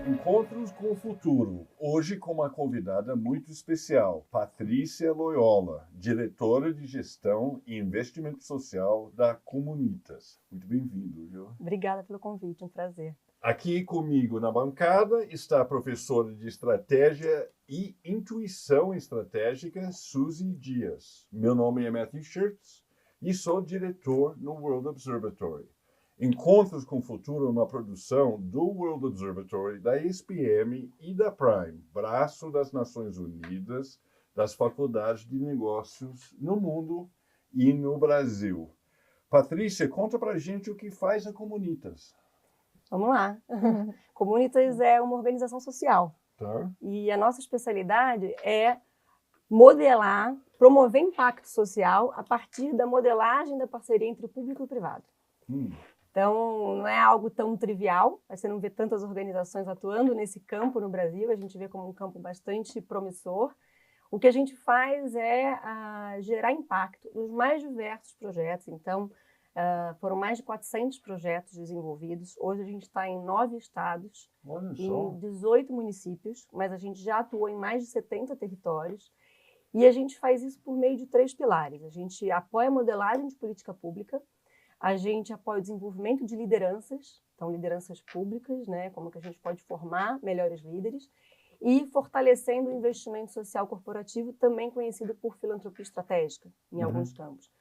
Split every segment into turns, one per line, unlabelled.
Encontros com o Futuro, hoje com uma convidada muito especial, Patrícia Loyola, diretora de Gestão e Investimento Social da Comunitas. Muito bem-vindo, viu?
Obrigada pelo convite, um prazer.
Aqui comigo na bancada está a professora de Estratégia e Intuição Estratégica, Suzy Dias. Meu nome é Matthew Schurtz e sou diretor no World Observatory. Encontros com o Futuro é uma produção do World Observatory, da ESPM e da Prime, braço das Nações Unidas, das faculdades de negócios no mundo e no Brasil. Patrícia, conta pra gente o que faz a Comunitas.
Vamos lá. Comunitas é uma organização social.
Tá?
E a nossa especialidade é modelar, promover impacto social a partir da modelagem da parceria entre o público e o privado. Então, não é algo tão trivial, você não vê tantas organizações atuando nesse campo no Brasil, a gente vê como um campo bastante promissor. O que a gente faz é gerar impacto nos mais diversos projetos. Então, foram mais de 400 projetos desenvolvidos. Hoje a gente está em 9 estados, em 18 municípios, mas a gente já atuou em mais de 70 territórios. E a gente faz isso por meio de 3 pilares. A gente apoia a modelagem de política pública, a gente apoia o desenvolvimento de lideranças, então lideranças públicas, né, como que a gente pode formar melhores líderes, e fortalecendo o investimento social corporativo, também conhecido por filantropia estratégica, em alguns campos.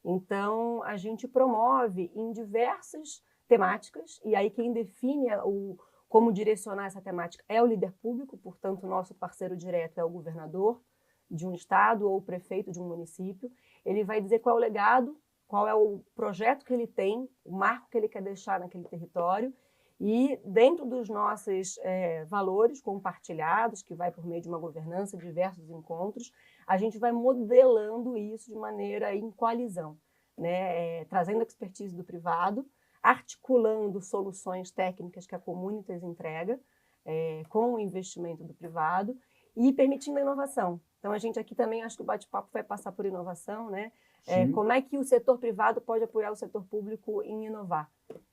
Então, a gente promove em diversas temáticas, e aí quem define como direcionar essa temática é o líder público, portanto, o nosso parceiro direto é o governador de um estado ou o prefeito de um município. Ele vai dizer qual é o legado, qual é o projeto que ele tem, o marco que ele quer deixar naquele território, e dentro dos nossos valores compartilhados, que vai por meio de uma governança, diversos encontros, a gente vai modelando isso de maneira em coalizão, né? Trazendo a expertise do privado, articulando soluções técnicas que a Comunitas entrega com o investimento do privado e permitindo a inovação. Então, a gente aqui também, acho que o bate-papo vai passar por inovação, né? Como é que o setor privado pode apoiar o setor público em inovar?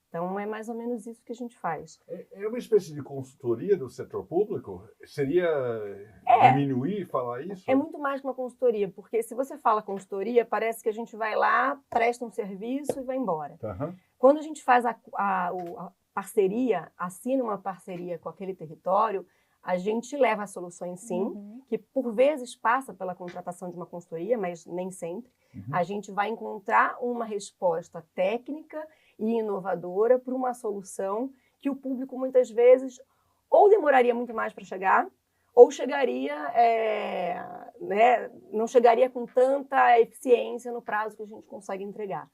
Então, é mais ou menos isso que a gente faz.
É uma espécie de consultoria do setor público? Seria diminuir falar isso?
É muito mais que uma consultoria, porque se você fala consultoria, parece que a gente vai lá, presta um serviço e vai embora. Quando a gente faz a parceria, assina uma parceria com aquele território, a gente leva as soluções, sim, que por vezes passa pela contratação de uma consultoria, mas nem sempre. A gente vai encontrar uma resposta técnica e inovadora para uma solução que o público muitas vezes ou demoraria muito mais para chegar, ou chegaria, não chegaria com tanta eficiência no prazo que a gente consegue entregar.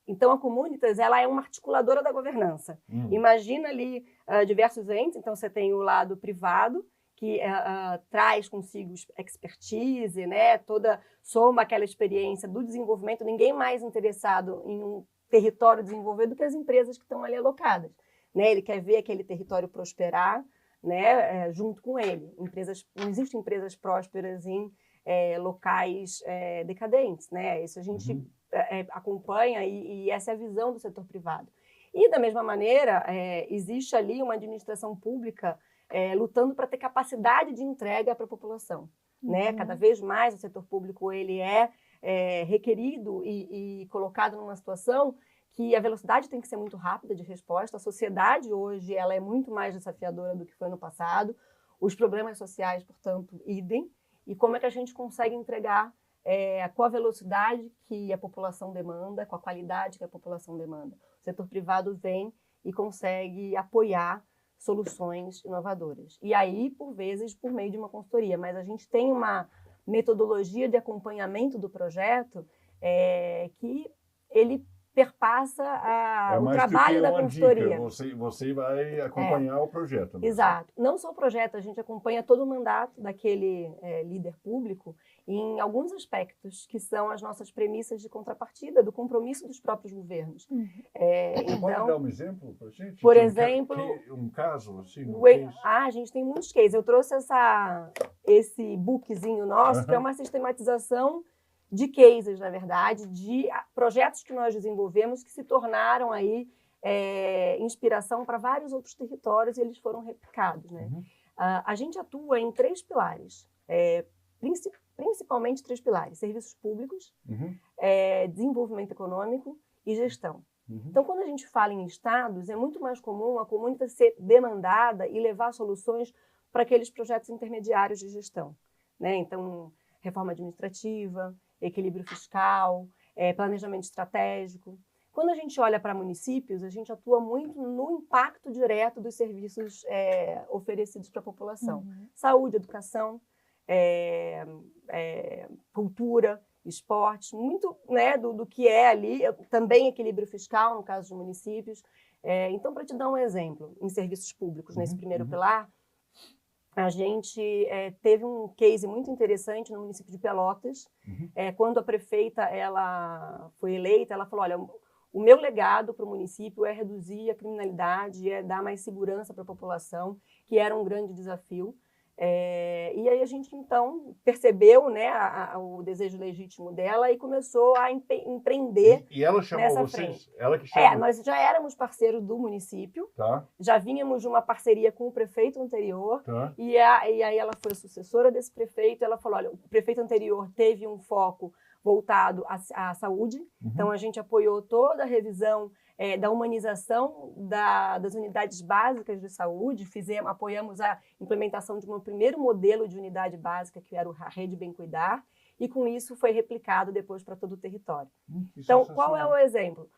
Então, a Comunitas, ela é uma articuladora da governança. Imagina ali diversos entes, então você tem o lado privado, que traz consigo expertise, né? Soma aquela experiência do desenvolvimento, ninguém mais interessado em um território desenvolvido do que as empresas que estão ali alocadas, né? Ele quer ver aquele território prosperar, né? Junto com ele. Não existem empresas prósperas em locais decadentes, né? Isso a gente acompanha e essa é a visão do setor privado. E, da mesma maneira, existe ali uma administração pública lutando para ter capacidade de entrega para a população. Né? Cada vez mais o setor público ele é requerido e colocado numa situação que a velocidade tem que ser muito rápida de resposta. A sociedade hoje ela é muito mais desafiadora do que foi no passado. Os problemas sociais, portanto, idem. E como é que a gente consegue entregar com a velocidade que a população demanda, com a qualidade que a população demanda. O setor privado vem e consegue apoiar soluções inovadoras. E aí, por vezes, por meio de uma consultoria. Mas a gente tem uma metodologia de acompanhamento do projeto que ele perpassa o trabalho da consultoria.
Você vai acompanhar o projeto. Né?
Exato. Não só o projeto, a gente acompanha todo o mandato daquele líder público em alguns aspectos que são as nossas premissas de contrapartida, do compromisso dos próprios governos.
Você pode dar um exemplo para a gente?
Por exemplo...
Um caso, assim,
a gente tem muitos cases. Eu trouxe esse bookzinho nosso, que é uma sistematização de cases, na verdade, de projetos que nós desenvolvemos que se tornaram aí inspiração para vários outros territórios e eles foram replicados, né? A gente atua em 3 pilares, principalmente 3 pilares: serviços públicos, desenvolvimento econômico e gestão. Então, quando a gente fala em estados, é muito mais comum a comunidade ser demandada e levar soluções para aqueles projetos intermediários de gestão, né? Então, reforma administrativa, equilíbrio fiscal, planejamento estratégico. Quando a gente olha para municípios, a gente atua muito no impacto direto dos serviços oferecidos para a população. Saúde, educação, cultura, esportes, muito, né, do que é ali, também equilíbrio fiscal, no caso dos municípios. Então, para te dar um exemplo, em serviços públicos, nesse primeiro pilar, a gente teve um case muito interessante no município de Pelotas. Quando a prefeita ela foi eleita, ela falou: olha, o meu legado para o município é reduzir a criminalidade, é dar mais segurança para a população, que era um grande desafio. E aí a gente, então, percebeu, né, o desejo legítimo dela e começou a empreender.
E ela chamou
nessa
vocês?
frente.
Ela que chamou?
Nós já éramos parceiros do município, já vínhamos de uma parceria com o prefeito anterior, e aí ela foi a sucessora desse prefeito. Ela falou: olha, o prefeito anterior teve um foco voltado à saúde, então a gente apoiou toda a revisão da humanização das unidades básicas de saúde, apoiamos a implementação de um primeiro modelo de unidade básica, que era a Rede Bem Cuidar, e com isso foi replicado depois para todo o território. Então, qual é o exemplo?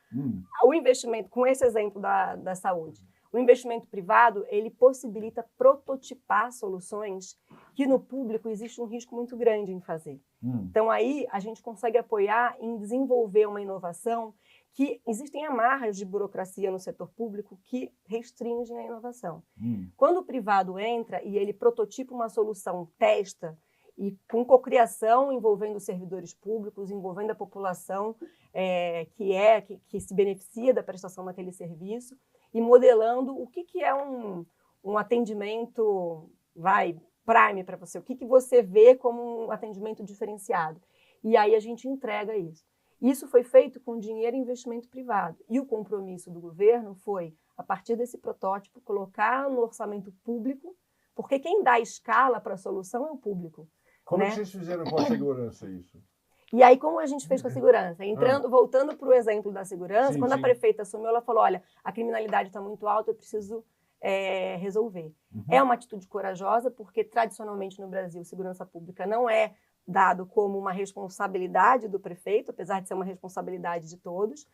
O investimento, com esse exemplo da saúde, o investimento privado, ele possibilita prototipar soluções que no público existe um risco muito grande em fazer. Então, aí a gente consegue apoiar em desenvolver uma inovação que existem amarras de burocracia no setor público que restringem a inovação. Quando o privado entra e ele prototipa uma solução, testa, e com cocriação envolvendo os servidores públicos, envolvendo a população que se beneficia da prestação daquele serviço, e modelando o que é um atendimento prime para você, o que você vê como um atendimento diferenciado. E aí a gente entrega isso. Isso foi feito com dinheiro e investimento privado. E o compromisso do governo foi, a partir desse protótipo, colocar no orçamento público, porque quem dá escala para a solução é o público.
Como é que vocês fizeram com a segurança isso?
E aí, como a gente fez com a segurança? Voltando para o exemplo da segurança, quando a prefeita assumiu, ela falou: olha, a criminalidade está muito alta, eu preciso resolver. É uma atitude corajosa, porque tradicionalmente no Brasil, segurança pública não é dado como uma responsabilidade do prefeito, apesar de ser uma responsabilidade de todos.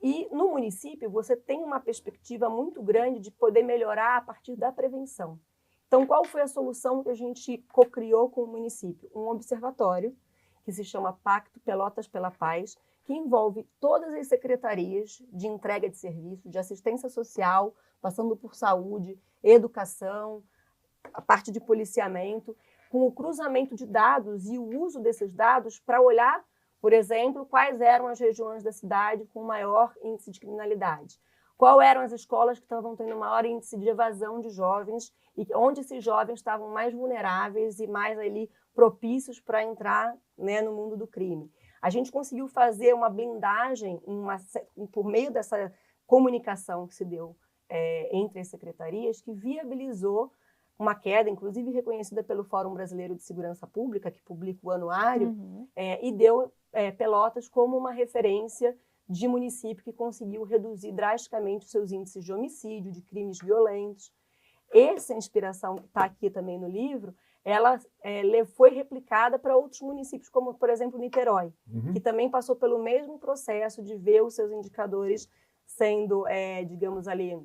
E no município, você tem uma perspectiva muito grande de poder melhorar a partir da prevenção. Então, qual foi a solução que a gente cocriou com o município? Um observatório que se chama Pacto Pelotas pela Paz, que envolve todas as secretarias de entrega de serviços, de assistência social, passando por saúde, educação, a parte de policiamento, com o cruzamento de dados e o uso desses dados para olhar, por exemplo, quais eram as regiões da cidade com maior índice de criminalidade, quais eram as escolas que estavam tendo maior índice de evasão de jovens e onde esses jovens estavam mais vulneráveis e mais ali propícios para entrar, né, no mundo do crime. A gente conseguiu fazer uma blindagem por meio dessa comunicação que se deu entre as secretarias, que viabilizou uma queda, inclusive reconhecida pelo Fórum Brasileiro de Segurança Pública, que publica o anuário, e deu Pelotas como uma referência de município que conseguiu reduzir drasticamente os seus índices de homicídio, de crimes violentos. Essa inspiração que está aqui também no livro, ela foi replicada para outros municípios, como, por exemplo, Niterói, que também passou pelo mesmo processo de ver os seus indicadores sendo, digamos ali,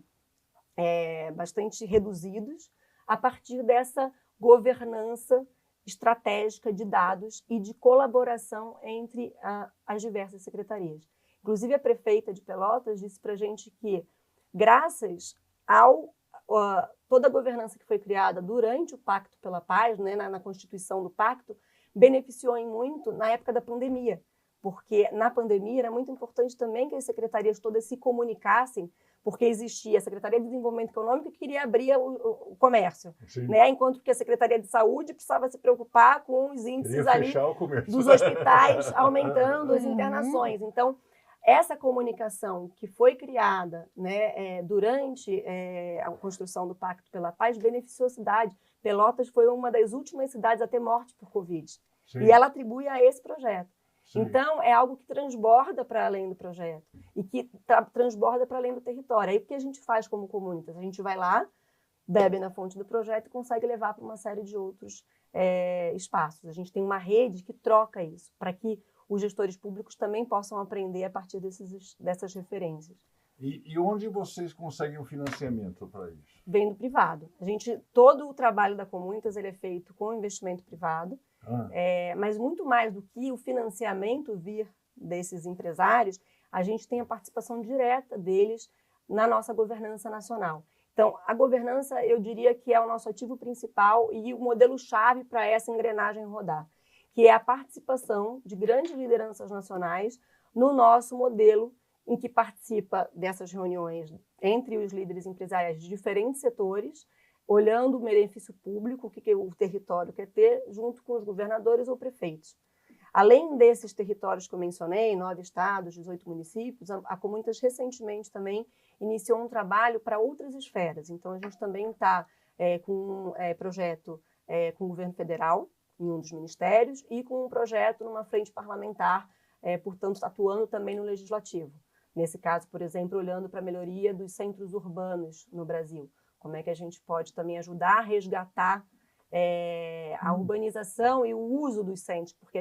bastante reduzidos, a partir dessa governança estratégica de dados e de colaboração entre as diversas secretarias. Inclusive, a prefeita de Pelotas disse para a gente que, graças toda a governança que foi criada durante o Pacto pela Paz, né, na constituição do Pacto, beneficiou em muito na época da pandemia, porque na pandemia era muito importante também que as secretarias todas se comunicassem, porque existia a Secretaria de Desenvolvimento Econômico que queria abrir o comércio, né? Enquanto que a Secretaria de Saúde precisava se preocupar com os índices ali dos hospitais aumentando as internações. Então, essa comunicação que foi criada, né, durante a construção do Pacto pela Paz beneficiou a cidade. Pelotas foi uma das últimas cidades a ter morte por Covid. Sim. E ela atribui a esse projeto. Sim. Então, é algo que transborda para além do projeto e que transborda para além do território. Aí o que a gente faz como Comunitas? A gente vai lá, bebe na fonte do projeto e consegue levar para uma série de outros espaços. A gente tem uma rede que troca isso, para que os gestores públicos também possam aprender a partir dessas referências.
E onde vocês conseguem o financiamento para isso?
Vem do privado. Todo o trabalho da Comunitas ele é feito com investimento privado, mas muito mais do que o financiamento vir desses empresários, a gente tem a participação direta deles na nossa governança nacional. Então, a governança, eu diria que é o nosso ativo principal e o modelo-chave para essa engrenagem rodar, que é a participação de grandes lideranças nacionais no nosso modelo, em que participa dessas reuniões entre os líderes empresariais de diferentes setores, olhando o benefício público, o que o território quer ter, junto com os governadores ou prefeitos. Além desses territórios que eu mencionei, 9 estados, 18 municípios, a Comunitas recentemente também iniciou um trabalho para outras esferas. Então, a gente também está com um projeto com o governo federal, em um dos ministérios, e com um projeto numa frente parlamentar, portanto, atuando também no legislativo. Nesse caso, por exemplo, olhando para a melhoria dos centros urbanos no Brasil. Como é que a gente pode também ajudar a resgatar a urbanização e o uso dos centros, porque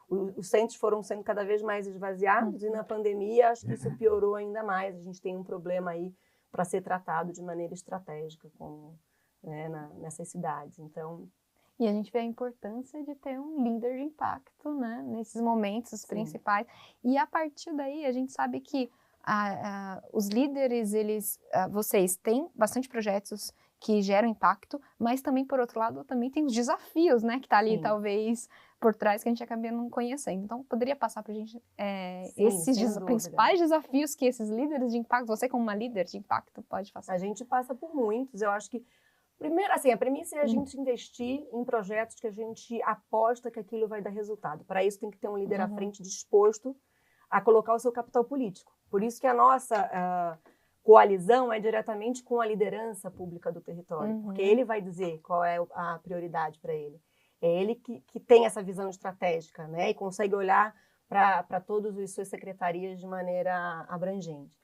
os centros foram sendo cada vez mais esvaziados e na pandemia acho que isso piorou ainda mais. A gente tem um problema aí para ser tratado de maneira estratégica nessas cidades. Então,
e a gente vê a importância de ter um líder de impacto, né, nesses momentos principais. E a partir daí a gente sabe que os líderes, vocês têm bastante projetos que geram impacto, mas também, por outro lado, também tem os desafios, né, que está ali, talvez, por trás, que a gente acaba não conhecendo. Então, poderia passar para a gente esses principais desafios que esses líderes de impacto, você como uma líder de impacto, pode passar?
A gente passa por muitos. Eu acho que, primeiro, assim, a premissa é a gente investir em projetos que a gente aposta que aquilo vai dar resultado. Para isso, tem que ter um líder à frente disposto a colocar o seu capital político. Por isso que a nossa coalizão é diretamente com a liderança pública do território, porque ele vai dizer qual é a prioridade para ele. É ele que tem essa visão estratégica, né, e consegue olhar para todas as suas secretarias de maneira abrangente.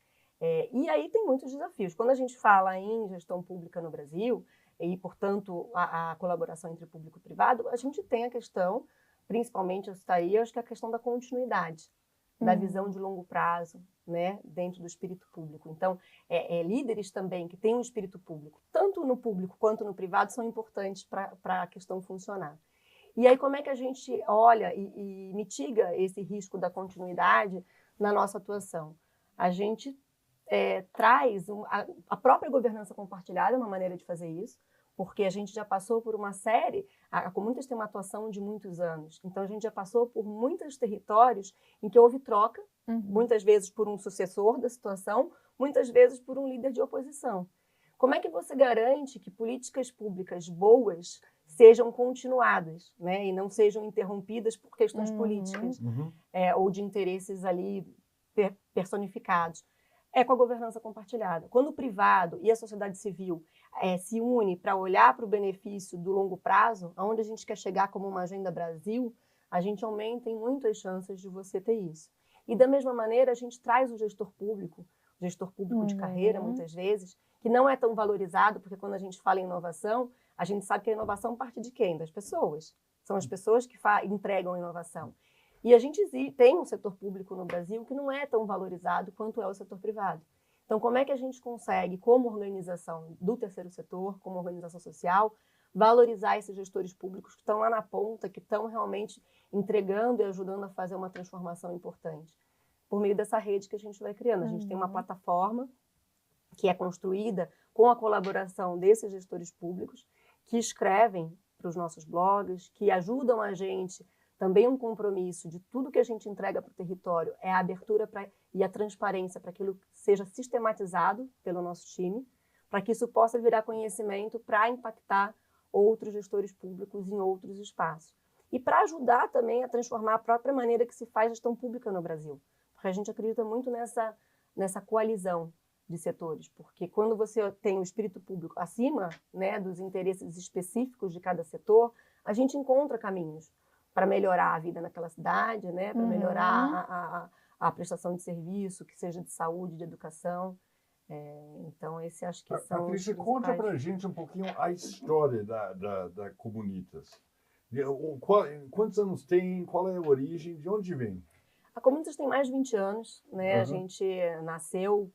E aí tem muitos desafios. Quando a gente fala em gestão pública no Brasil, e, portanto, a colaboração entre público e privado, a gente tem a questão, principalmente eu citaria, acho que a questão da continuidade, da visão de longo prazo, né, dentro do espírito público. Então, líderes também que têm um espírito público, tanto no público quanto no privado, são importantes para a questão funcionar. E aí, como é que a gente olha e mitiga esse risco da continuidade na nossa atuação? A gente traz a própria governança compartilhada, é uma maneira de fazer isso, porque a gente já passou por uma série, a Comunitas tem uma atuação de muitos anos, então a gente já passou por muitos territórios em que houve troca, muitas vezes por um sucessor da situação, muitas vezes por um líder de oposição. Como é que você garante que políticas públicas boas sejam continuadas, né, e não sejam interrompidas por questões políticas ou de interesses ali personificados? É com a governança compartilhada. Quando o privado e a sociedade civil se unem para olhar para o benefício do longo prazo, aonde a gente quer chegar como uma Agenda Brasil, a gente aumenta em muito as chances de você ter isso. E da mesma maneira, a gente traz o gestor público de carreira, muitas vezes, que não é tão valorizado, porque quando a gente fala em inovação, a gente sabe que a inovação parte de quem? Das pessoas. São as pessoas que entregam a inovação. E a gente tem um setor público no Brasil que não é tão valorizado quanto é o setor privado. Então, como é que a gente consegue, como organização do terceiro setor, como organização social, valorizar esses gestores públicos que estão lá na ponta, que estão realmente entregando e ajudando a fazer uma transformação importante? Por meio dessa rede que a gente vai criando. A gente tem uma plataforma que é construída com a colaboração desses gestores públicos, que escrevem para os nossos blogs, que ajudam a gente. Também um compromisso de tudo que a gente entrega para o território é a abertura e a transparência para que aquilo seja sistematizado pelo nosso time, para que isso possa virar conhecimento para impactar outros gestores públicos em outros espaços. E para ajudar também a transformar a própria maneira que se faz gestão pública no Brasil. porque a gente acredita muito nessa coalizão de setores, porque quando você tem o espírito público acima, né, dos interesses específicos de cada setor, a gente encontra caminhos para melhorar a vida naquela cidade, né, para melhorar a prestação de serviço, que seja de saúde, de educação. Então, esse acho que são
Patrícia, conta para a gente um pouquinho a história da Comunitas. Quantos anos tem? Qual é a origem? De onde vem?
A Comunitas tem mais de 20 anos, né? A gente nasceu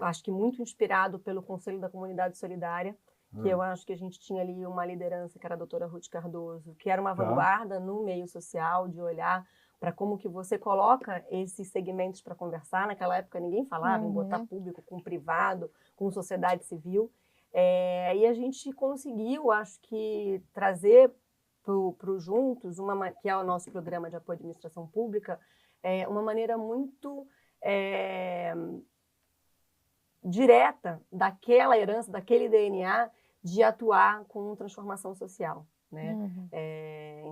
acho que muito inspirado pelo Conselho da Comunidade Solidária, que eu acho que a gente tinha ali uma liderança, que era a doutora Ruth Cardoso, que era uma vanguarda no meio social, de olhar para como que você coloca esses segmentos para conversar. Naquela época ninguém falava em botar público com privado, com sociedade civil. E a gente conseguiu, acho que, trazer para o Juntos, que é o nosso programa de apoio à administração pública, uma maneira muito direta daquela herança, daquele DNA, de atuar com transformação social. Né?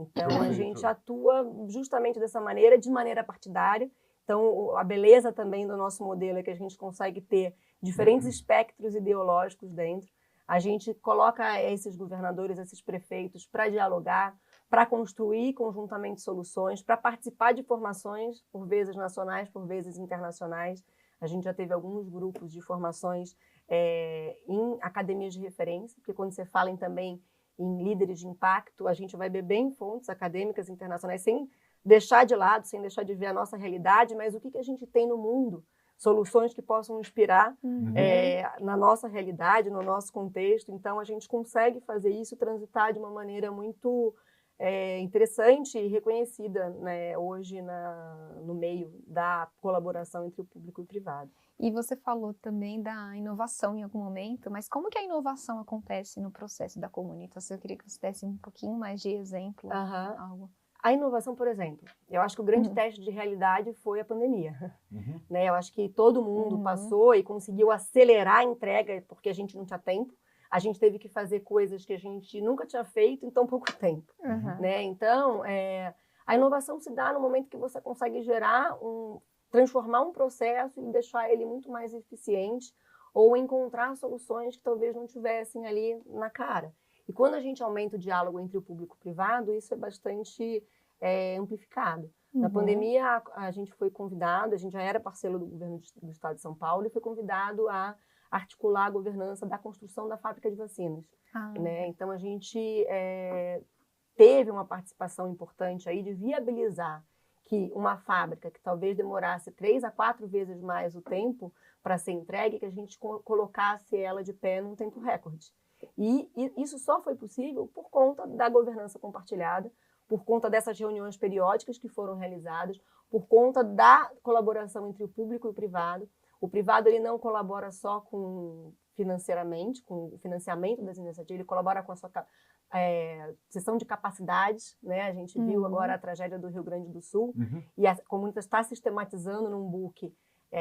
Então, a gente atua justamente dessa maneira, de maneira partidária. Então, a beleza também do nosso modelo é que a gente consegue ter diferentes espectros ideológicos dentro. A gente coloca esses governadores, esses prefeitos para dialogar, para construir conjuntamente soluções, para participar de formações, por vezes nacionais, por vezes internacionais. A gente já teve alguns grupos de formações em academias de referência, porque quando você fala também em líderes de impacto, a gente vai beber em fontes acadêmicas internacionais, sem deixar de lado, sem deixar de ver a nossa realidade, mas o que a gente tem no mundo, soluções que possam inspirar na nossa realidade, no nosso contexto. Então, a gente consegue fazer isso, transitar de uma maneira muito interessante e reconhecida, né, hoje no meio da colaboração entre o público e o privado.
E você falou também da inovação em algum momento, mas como que a inovação acontece no processo da Comunitas? Eu queria que você desse um pouquinho mais de exemplo. Algo.
A inovação, por exemplo, eu acho que o grande teste de realidade foi a pandemia. Né? Eu acho que todo mundo passou e conseguiu acelerar a entrega, porque a gente não tinha tempo. A gente teve que fazer coisas que a gente nunca tinha feito em tão pouco tempo. Né? Então, a inovação se dá no momento que você consegue transformar um processo e deixar ele muito mais eficiente, ou encontrar soluções que talvez não tivessem ali na cara. E quando a gente aumenta o diálogo entre o público e o privado, isso é bastante amplificado. Na pandemia, a gente foi convidado, a gente já era parceiro do governo do Estado de São Paulo, e foi convidado a articular a governança da construção da fábrica de vacinas. Né? Então, a gente teve uma participação importante aí de viabilizar que uma fábrica que talvez demorasse 3 a 4 vezes mais o tempo para ser entregue, que a gente colocasse ela de pé num tempo recorde. E isso só foi possível por conta da governança compartilhada, por conta dessas reuniões periódicas que foram realizadas, por conta da colaboração entre o público e o privado. O privado ele não colabora só financeiramente, com o financiamento das iniciativas, ele colabora com a sua seção de capacidades. Né? A gente viu agora a tragédia do Rio Grande do Sul, e a Comunitas está sistematizando num book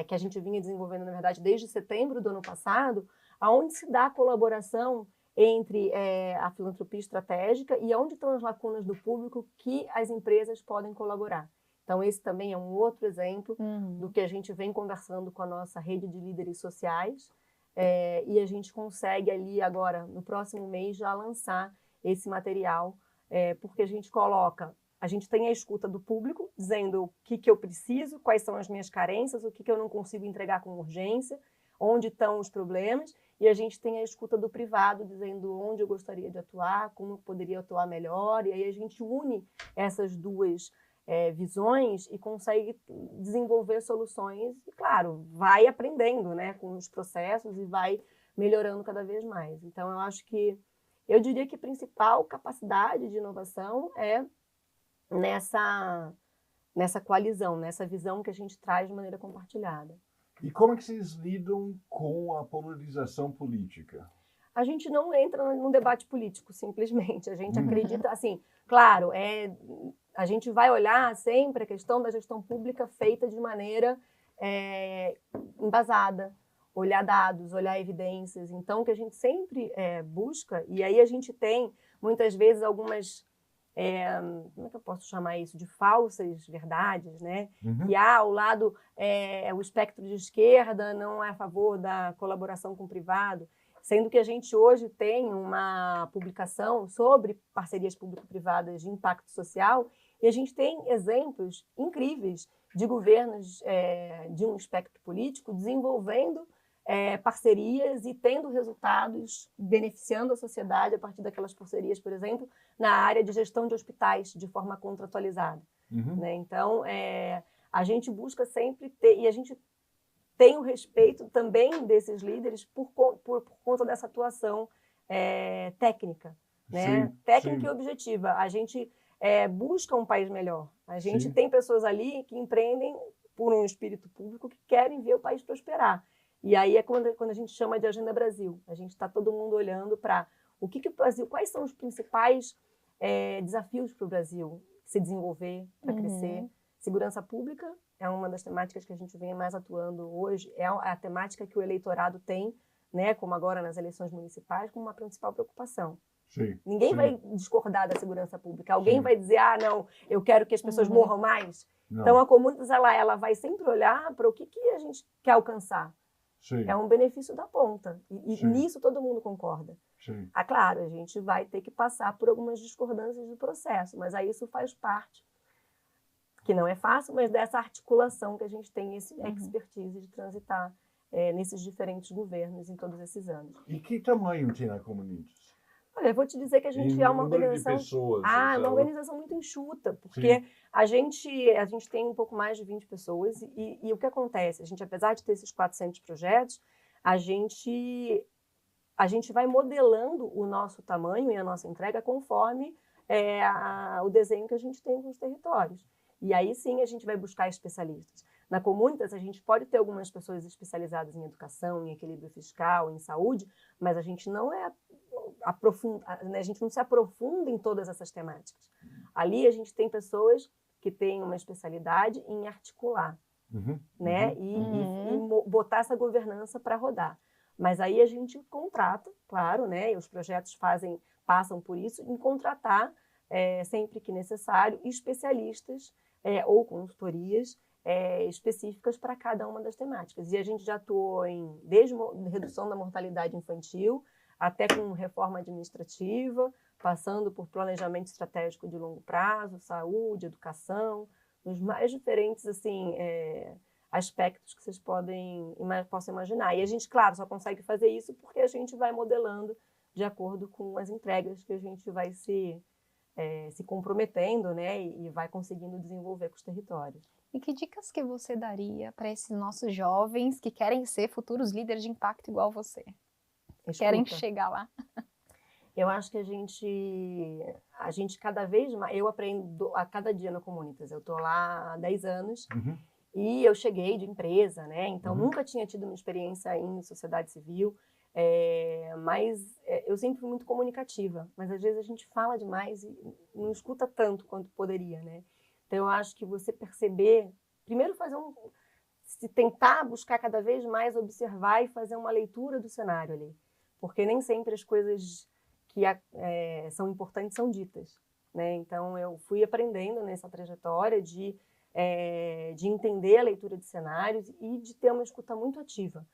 que a gente vinha desenvolvendo, na verdade, desde setembro do ano passado, aonde se dá a colaboração entre a filantropia estratégica e onde estão as lacunas do público que as empresas podem colaborar. Então, esse também é um outro exemplo do que a gente vem conversando com a nossa rede de líderes sociais, e a gente consegue ali agora, no próximo mês, já lançar esse material, porque a gente tem a escuta do público, dizendo o que eu preciso, quais são as minhas carências, o que eu não consigo entregar com urgência, onde estão os problemas, e a gente tem a escuta do privado, dizendo onde eu gostaria de atuar, como eu poderia atuar melhor, e aí a gente une essas duas visões e consegue desenvolver soluções, e claro, vai aprendendo, né, com os processos e vai melhorando cada vez mais. Então, eu diria que a principal capacidade de inovação é nessa coalizão, nessa visão que a gente traz de maneira compartilhada.
E como é que vocês lidam com a polarização política?
A gente não entra num debate político, simplesmente. A gente acredita, assim, claro, a gente vai olhar sempre a questão da gestão pública feita de maneira embasada, olhar dados, olhar evidências. Então, o que a gente sempre busca, e aí a gente tem, muitas vezes, algumas como é que eu posso chamar isso? De falsas verdades, né?
Uhum.
Que o lado, o espectro de esquerda não é a favor da colaboração com o privado, sendo que a gente hoje tem uma publicação sobre parcerias público-privadas de impacto social e a gente tem exemplos incríveis de governos de um espectro político desenvolvendo parcerias e tendo resultados, beneficiando a sociedade a partir daquelas parcerias, por exemplo, na área de gestão de hospitais, de forma contratualizada.
Uhum.
Né? Então, a gente busca sempre ter, e a gente tem o respeito também desses líderes por conta dessa atuação técnica, né?
Sim,
Técnica
sim.
e objetiva. A gente busca um país melhor. A gente
Sim.
tem pessoas ali que empreendem por um espírito público que querem ver o país prosperar. E aí é quando a gente chama de Agenda Brasil. A gente está todo mundo olhando para o que o Brasil, quais são os principais desafios para o Brasil se desenvolver, para crescer. Segurança pública é uma das temáticas que a gente vem mais atuando hoje. É a temática que o eleitorado tem, né, como agora nas eleições municipais, como uma principal preocupação.
Sim,
Ninguém
sim.
vai discordar da segurança pública. Alguém
Sim.
vai dizer, não, eu quero que as pessoas morram mais.
Não.
Então, a Comunitas, ela vai sempre olhar para o que a gente quer alcançar.
Sim.
É um benefício da ponta. E
Sim.
nisso todo mundo concorda.
Sim.
Claro, a gente vai ter que passar por algumas discordâncias do processo, mas aí isso faz parte, que não é fácil, mas dessa articulação que a gente tem, esse expertise de transitar nesses diferentes governos em todos esses anos.
E que tamanho tem a Comunitas?
Olha, eu vou te dizer que a gente é uma organização...
de pessoas.
uma organização muito enxuta, porque
Sim.
a gente tem um pouco mais de 20 pessoas e o que acontece? A gente, apesar de ter esses 400 projetos, a gente vai modelando o nosso tamanho e a nossa entrega conforme o desenho que a gente tem com os territórios. E aí sim a gente vai buscar especialistas. Na Comunitas, a gente pode ter algumas pessoas especializadas em educação, em equilíbrio fiscal, em saúde, mas a gente não a gente não se aprofunda em todas essas temáticas. Ali a gente tem pessoas que têm uma especialidade em articular, né? E botar essa governança para rodar. Mas aí a gente contrata, claro, né? E os projetos passam por isso, em contratar, sempre que necessário, especialistas ou consultorias específicas para cada uma das temáticas. E a gente já atuou desde redução da mortalidade infantil, até com reforma administrativa, passando por planejamento estratégico de longo prazo, saúde, educação, nos mais diferentes assim, aspectos que vocês possam imaginar. E a gente, claro, só consegue fazer isso porque a gente vai modelando de acordo com as entregas que a gente vai se comprometendo, né, e vai conseguindo desenvolver com os territórios.
E que dicas que você daria para esses nossos jovens que querem ser futuros líderes de impacto igual você? Querem chegar lá?
Eu acho que a gente cada vez mais, eu aprendo a cada dia na Comunitas. Eu estou lá há 10 anos e eu cheguei de empresa, né? Então nunca tinha tido uma experiência em sociedade civil, mas eu sempre fui muito comunicativa. Mas às vezes a gente fala demais e não escuta tanto quanto poderia, né? Então eu acho que você perceber, primeiro se tentar buscar cada vez mais observar e fazer uma leitura do cenário ali. Porque nem sempre as coisas que são importantes são ditas, né? Então, eu fui aprendendo nessa trajetória de entender a leitura de cenários e de ter uma escuta muito ativa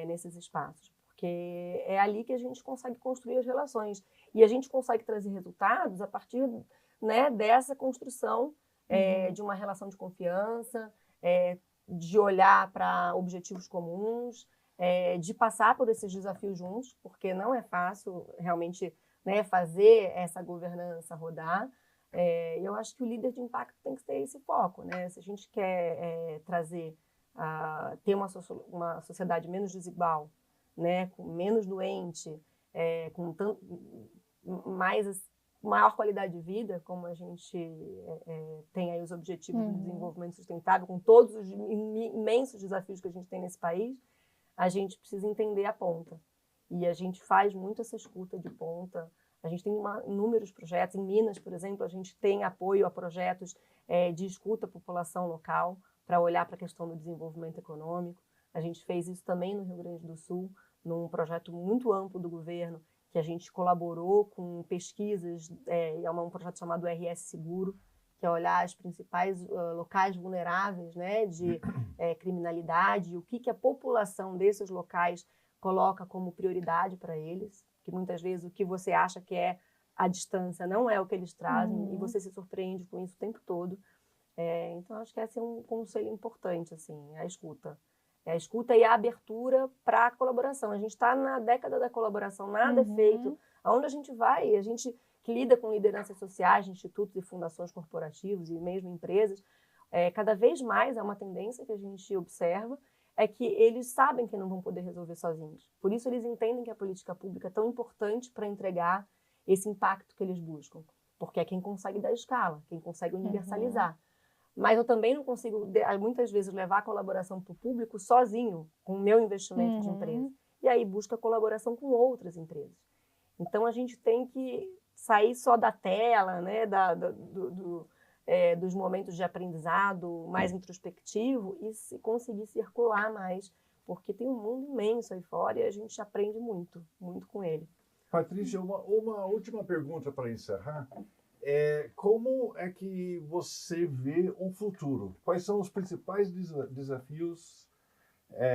nesses espaços, porque é ali que a gente consegue construir as relações e a gente consegue trazer resultados a partir, né, dessa construção de uma relação de confiança, de olhar para objetivos comuns, de passar por esses desafios juntos, porque não é fácil realmente, né, fazer essa governança rodar. Eu acho que o líder de impacto tem que ter esse foco, né? Se a gente quer ter uma sociedade menos desigual, né, com menos doente, com maior qualidade de vida, como a gente tem aí os objetivos do desenvolvimento sustentável, com todos os imensos desafios que a gente tem nesse país, a gente precisa entender a ponta. E a gente faz muito essa escuta de ponta. A gente tem inúmeros projetos. Em Minas, por exemplo, a gente tem apoio a projetos de escuta à população local para olhar para a questão do desenvolvimento econômico. A gente fez isso também no Rio Grande do Sul, num projeto muito amplo do governo, que que a gente colaborou com pesquisas, é um projeto chamado RS Seguro, que é olhar os principais locais vulneráveis, né, de criminalidade, o que a população desses locais coloca como prioridade para eles, que muitas vezes o que você acha que é a distância não é o que eles trazem, e você se surpreende com isso o tempo todo. Então, acho que esse é um conselho importante, assim, a escuta. A escuta e a abertura para a colaboração. A gente está na década da colaboração, nada é feito. Aonde a gente vai? A gente que lida com lideranças sociais, institutos e fundações corporativos e mesmo empresas, cada vez mais é uma tendência que a gente observa, é que eles sabem que não vão poder resolver sozinhos. Por isso, eles entendem que a política pública é tão importante para entregar esse impacto que eles buscam. Porque é quem consegue dar escala, quem consegue universalizar. Mas eu também não consigo, muitas vezes, levar a colaboração para o público sozinho, com o meu investimento de empresa. E aí busca colaboração com outras empresas. Então, a gente tem que sair só da tela, né, dos momentos de aprendizado mais introspectivo e conseguir circular mais, porque tem um mundo imenso aí fora e a gente aprende muito, muito com ele.
Patrícia, uma última pergunta para encerrar. Como é que você vê o futuro? Quais são os principais desafios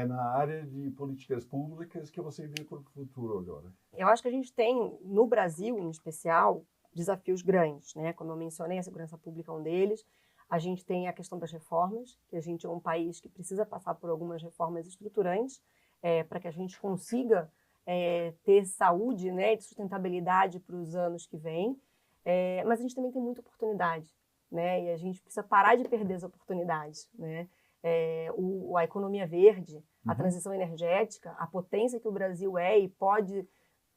na área de políticas públicas que você vê para o futuro agora?
Eu acho que a gente tem, no Brasil em especial, desafios grandes, né? Como eu mencionei, a segurança pública é um deles. A gente tem a questão das reformas, que a gente é um país que precisa passar por algumas reformas estruturantes para que a gente consiga ter saúde, né, de sustentabilidade para os anos que vêm. Mas a gente também tem muita oportunidade, né? E a gente precisa parar de perder as oportunidades, né? A economia verde, a transição energética, a potência que o Brasil é e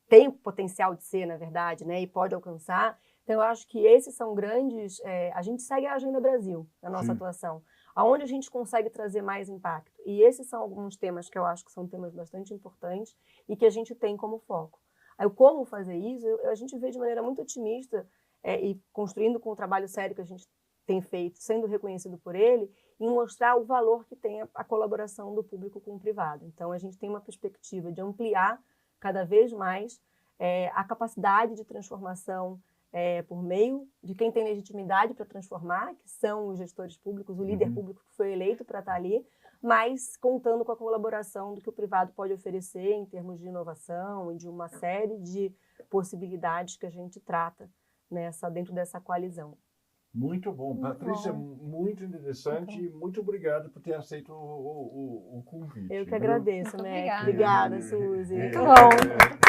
tem potencial de ser, na verdade, né? E pode alcançar. Então, eu acho que esses são grandes... a gente segue a Agenda Brasil, na nossa atuação, aonde a gente consegue trazer mais impacto. E esses são alguns temas que eu acho que são temas bastante importantes e que a gente tem como foco. Aí, como fazer isso, a gente vê de maneira muito otimista e construindo com o trabalho sério que a gente tem feito, sendo reconhecido por ele, em mostrar o valor que tem a colaboração do público com o privado. Então, a gente tem uma perspectiva de ampliar cada vez mais a capacidade de transformação por meio de quem tem legitimidade para transformar, que são os gestores públicos, o líder público que foi eleito para estar ali, mas contando com a colaboração do que o privado pode oferecer em termos de inovação e de uma série de possibilidades que a gente trata dentro dessa coalizão.
Muito bom. Patrícia, muito interessante e muito obrigado por ter aceito o convite.
Eu que agradeço, né?
Obrigada.
Obrigada, Suzy.
Muito bom.